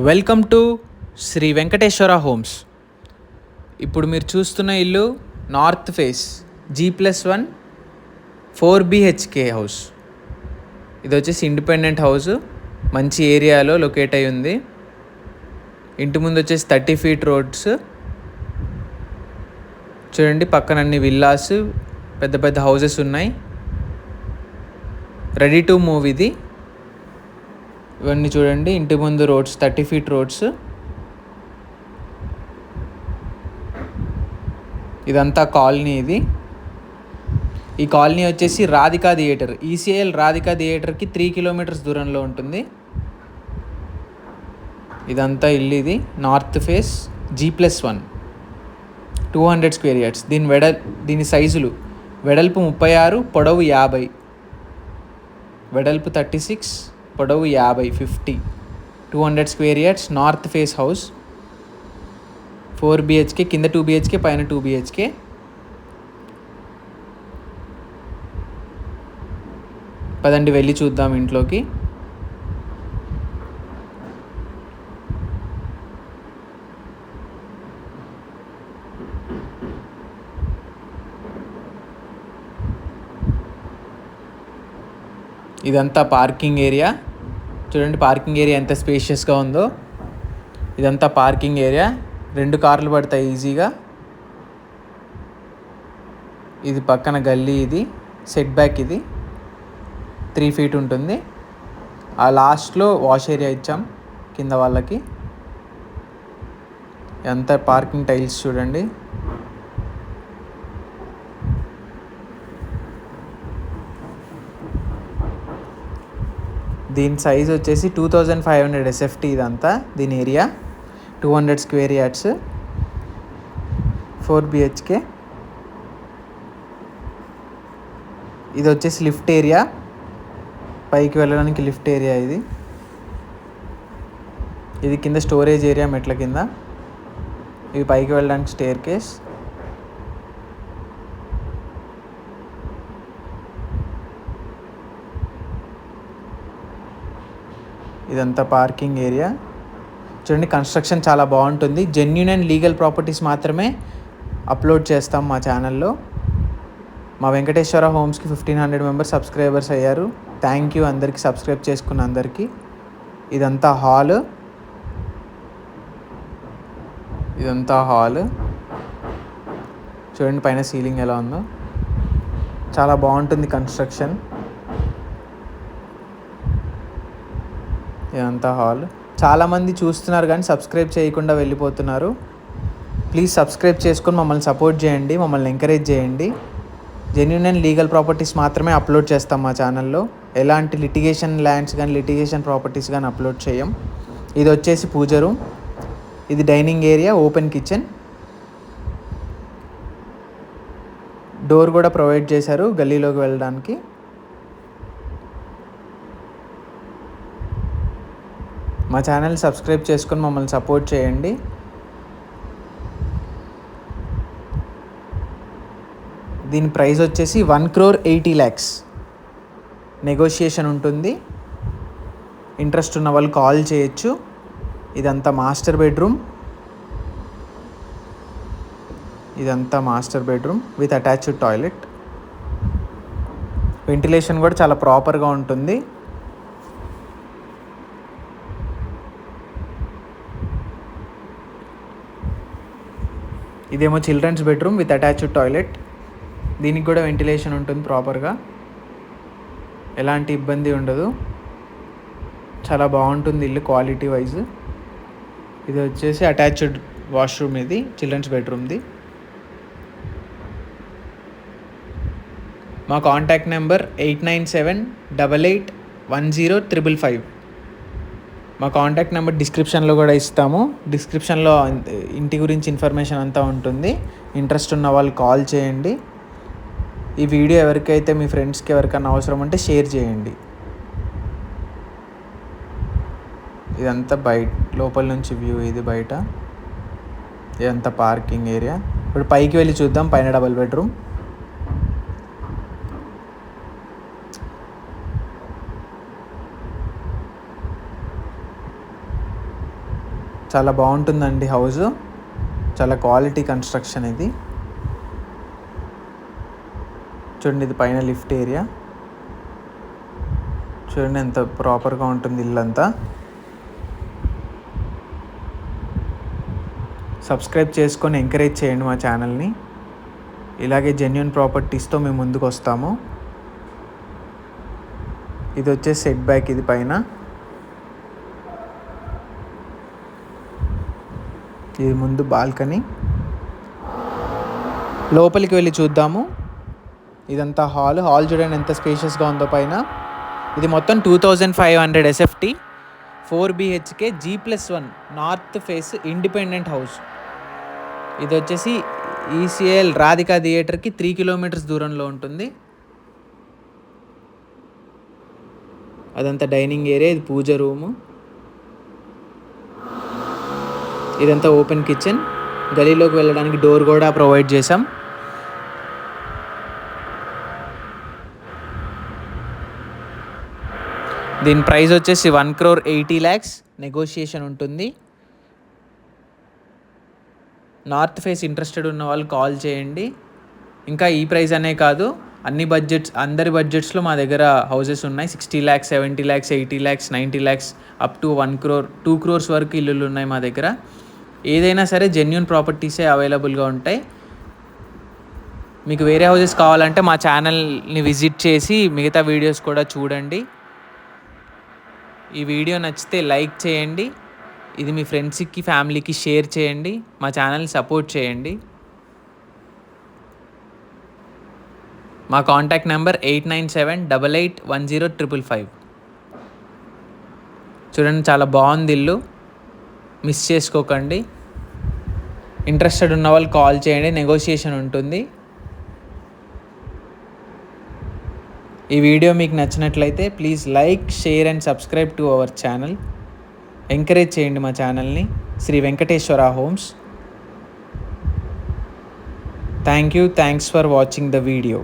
Welcome to Sri Venkateswara Homes. ఇప్పుడు మీరు చూస్తున్న ఇల్లు north face G+1 4BHK house. ఇది వచ్చేసి ఇండిపెండెంట్ హౌస్, మంచి ఏరియాలో లొకేట్ అయి ఉంది. ఇంటి ముందు వచ్చేసి 30 feet రోడ్స్. చూడండి, పక్కన అన్ని విల్లాస్, పెద్ద పెద్ద హౌసెస్ ఉన్నాయి. రెడీ టు మూవ్ ఇది. ఇవన్నీ చూడండి, ఇంటి ముందు రోడ్స్ 30 feet రోడ్స్. ఇదంతా కాలనీ. ఈ కాలనీ వచ్చేసి రాధికా థియేటర్, ECL రాధికా థియేటర్కి 3 kilometers దూరంలో ఉంటుంది. ఇదంతా ఇల్లు. ఇది north face G+1 200 square yards. దీని సైజులు: వెడల్పు 36, పొడవు 50. వెడల్పు 36, పొడవు 50, 50. 200 square yards north face house. 4 BHK, కింద 2 BHK, పైన 2 BHK. పదండి వెళ్ళి చూద్దాం ఇంట్లోకి. ఇదంతా పార్కింగ్ ఏరియా. చూడండి, పార్కింగ్ ఏరియా ఎంత స్పేషియస్గా ఉందో. ఇదంతా పార్కింగ్ ఏరియా, 2 కార్లు పడతాయి ఈజీగా. ఇది పక్కన గల్లీ. ఇది సెట్ బ్యాక్. ఇది 3 feet ఉంటుంది. ఆ లాస్ట్లో వాష్ ఏరియా ఇచ్చాం కింద వాళ్ళకి. ఎంత పార్కింగ్ టైల్స్ చూడండి. దీని సైజ్ వచ్చేసి 2500 SFT. ఇదంతా దీని ఏరియా 200 square yards, 4 BHK. ఇది వచ్చేసి లిఫ్ట్ ఏరియా, పైకి వెళ్ళడానికి లిఫ్ట్ ఏరియా. ఇది కింద స్టోరేజ్ ఏరియా, మెట్ల కింద. ఇవి పైకి వెళ్ళడానికి స్టేర్ కేస్. ఇదంతా పార్కింగ్ ఏరియా. చూడండి, కన్స్ట్రక్షన్ చాలా బాగుంటుంది. జెన్యూన్ అండ్ లీగల్ ప్రాపర్టీస్ మాత్రమే అప్లోడ్ చేస్తాం మా ఛానల్లో. మా వెంకటేశ్వర హోమ్స్కి 1500 members సబ్స్క్రైబర్స్ అయ్యారు. థ్యాంక్ యూ అందరికీ, సబ్స్క్రైబ్ చేసుకున్న అందరికీ. ఇదంతా హాల్. చూడండి పైన సీలింగ్ ఎలా ఉందో. చాలా బాగుంటుంది కన్స్ట్రక్షన్. ఇదంతా హాల్. చాలామంది చూస్తున్నారు కానీ సబ్స్క్రైబ్ చేయకుండా వెళ్ళిపోతున్నారు. ప్లీజ్ సబ్స్క్రైబ్ చేసుకొని మమ్మల్ని సపోర్ట్ చేయండి, మమ్మల్ని ఎంకరేజ్ చేయండి. జెన్యూన్ అండ్ లీగల్ ప్రాపర్టీస్ మాత్రమే అప్లోడ్ చేస్తాం మా ఛానల్లో. ఎలాంటి లిటిగేషన్ ల్యాండ్స్ కానీ లిటిగేషన్ ప్రాపర్టీస్ కానీ అప్లోడ్ చేయం. ఇది వచ్చేసి పూజ రూమ్. ఇది dining area, open kitchen. Door కూడా ప్రొవైడ్ చేశారు గల్లీలోకి వెళ్ళడానికి. మా ఛానల్ సబ్స్క్రైబ్ చేసుకొని మమ్మల్ని సపోర్ట్ చేయండి. దీని ప్రైస్ వచ్చేసి 1,80,00,000. నెగోషియేషన్ ఉంటుంది. ఇంట్రెస్ట్ ఉన్న వాళ్ళు కాల్ చేయొచ్చు. ఇదంతా master bedroom. With attached toilet. Ventilation కూడా చాలా ప్రాపర్గా ఉంటుంది. ఇదేమో children's bedroom with attached toilet. దీనికి కూడా వెంటిలేషన్ ఉంటుంది ప్రాపర్గా, ఎలాంటి ఇబ్బంది ఉండదు. చాలా బాగుంటుంది ఇల్లు క్వాలిటీ వైజ్. ఇది వచ్చేసి అటాచ్డ్ వాష్రూమ్. ఇది చిల్డ్రన్స్ బెడ్రూమ్ది. మా కాంటాక్ట్ నెంబర్ 8978810555. మా కాంటాక్ట్ నెంబర్ డిస్క్రిప్షన్లో కూడా ఇస్తాము. డిస్క్రిప్షన్లో ఇంటి గురించి ఇన్ఫర్మేషన్ అంతా ఉంటుంది. ఇంట్రెస్ట్ ఉన్న వాళ్ళు కాల్ చేయండి. ఈ వీడియో ఎవరికైతే మీ ఫ్రెండ్స్కి ఎవరికైనా అవసరం ఉంటే షేర్ చేయండి. ఇదంతా లోపల నుంచి వ్యూ. ఇది బయట. ఇదంతా పార్కింగ్ ఏరియా. ఇప్పుడు పైకి వెళ్ళి చూద్దాం. పైన డబుల్ బెడ్రూమ్. చాలా బాగుంటుందండి హౌస్. చాలా క్వాలిటీ కన్స్ట్రక్షన్ ఇది. చూడండి, ఇది పైన లిఫ్ట్ ఏరియా. చూడండి ఎంత ప్రాపర్గా ఉంటుంది ఇల్లంతా. సబ్స్క్రైబ్ చేసుకొని ఎంకరేజ్ చేయండి మా ఛానల్ని. ఇలాగే జెన్యూన్ ప్రాపర్టీస్తో మేము ముందుకు వస్తాము. ఇది వచ్చేసి సెట్ బ్యాక్, ఇది పైన. ఇది ముందు బాల్కనీ. లోపలికి వెళ్ళి చూద్దాము. ఇదంతా హాల్ చూడండి ఎంత స్పేషియస్గా ఉందో పైన. ఇది మొత్తం 2500 SFT 4 BHK G+1 north face independent house. ఇది వచ్చేసి ECL రాధికా థియేటర్కి 3 కిలోమీటర్స్ దూరంలో ఉంటుంది. అదంతా డైనింగ్ ఏరియా. ఇది పూజ రూము. ఇదంతా ఓపెన్ కిచెన్. గలీలోకి వెళ్ళడానికి డోర్ కూడా ప్రొవైడ్ చేసాం. దీని ప్రైస్ వచ్చేసి 1,80,00,000 నెగోషియేషన్ ఉంటుంది. నార్త్ ఫేస్ ఇంట్రెస్టెడ్ ఉన్న వాళ్ళు కాల్ చేయండి. ఇంకా ఈ ప్రైస్ అనే కాదు, అందరి బడ్జెట్స్లో మా దగ్గర హౌసెస్ ఉన్నాయి. 60 lakhs, 70 lakhs, 80 lakhs, 90 lakhs, up to 1 crore, 2 crores వరకు ఇల్లులు ఉన్నాయి మా దగ్గర. ఏదైనా సరే జెన్యూన్ ప్రాపర్టీసే అవైలబుల్గా ఉంటాయి. మీకు వేరే హౌసెస్ కావాలంటే మా ఛానల్ని విజిట్ చేసి మిగతా వీడియోస్ కూడా చూడండి. ఈ వీడియో నచ్చితే లైక్ చేయండి. ఇది మీ ఫ్రెండ్స్కి, ఫ్యామిలీకి షేర్ చేయండి. మా ఛానల్ని సపోర్ట్ చేయండి. మా కాంటాక్ట్ నెంబర్ 8978810555. చూడండి, చాలా బాగుంది ఇల్లు. మిస్ చేసుకోకండి. ఇంట్రెస్టెడ్ ఉన్న వాళ్ళు కాల్ చేయండి, నెగోషియేషన్ ఉంటుంది. ఈ వీడియో మీకు నచ్చినట్లయితే please like, share and subscribe to our channel. Encourage చేయండి మా ఛానల్ని. Sri Venkateswara Homes. Thanks for watching the video.